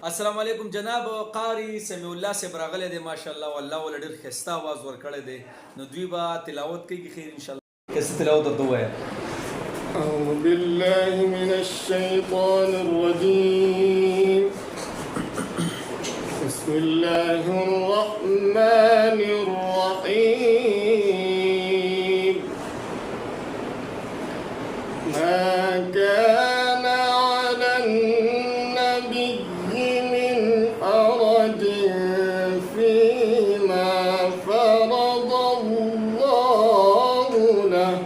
السلام علیکم جناب قاری سمیع الله صاحب راغلی دی ماشاءالله والله ول ډیر خسته आवाज ورکړی دی نو دوی به تلاوت کوي خیر ان شاء الله کیسه تلاوت ورته وایا أعوذ بالله من الشيطان الرجيم بسم الله الرحمن الرحيم ما كان على النبي من حرج فيما فرض الله له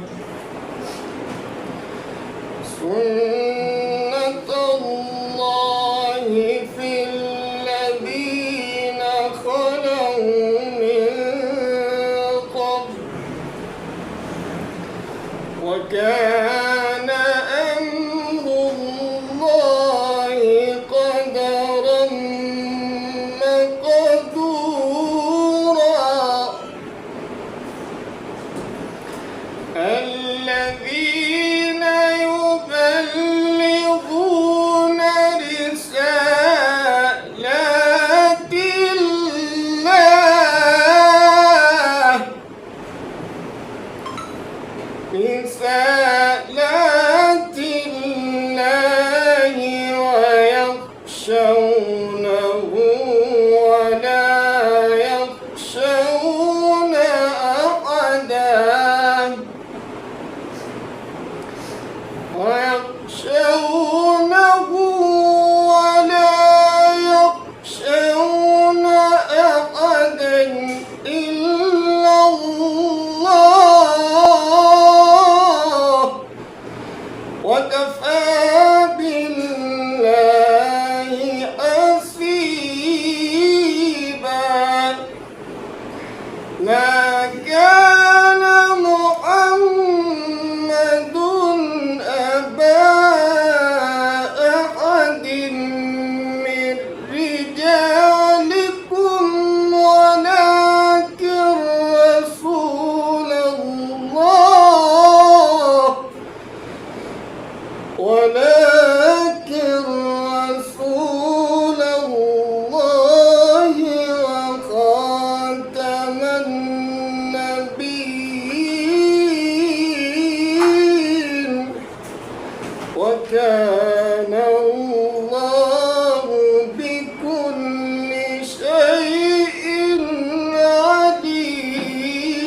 سنة الله في الذين خلوا من قبل وكان أمر الله قدرا مقدورا الذين يبلغون رسالات الله ويخشونه ولا يخشون أحدا ويخشونه ولا يخشون أحدا إلا الله وكفى بالله حسيبا ما كان محمد أبا أحد من رجالكم ولكن رسول الله وخاتم النبيين وكان الله بكل شيء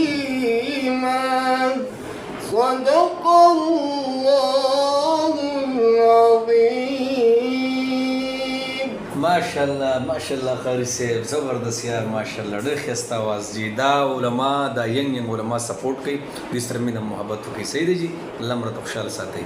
عليما صدق الله العظيم ماشاءالله قاری صاحب زبردست یار ماشاءالله ډېر ښایسته आवाज دی دا علما دا ینګ علما سپورټ کوي دوی سره مینه محبت وکړي صحیح دی جی الله مو راته خوشحاله ساتي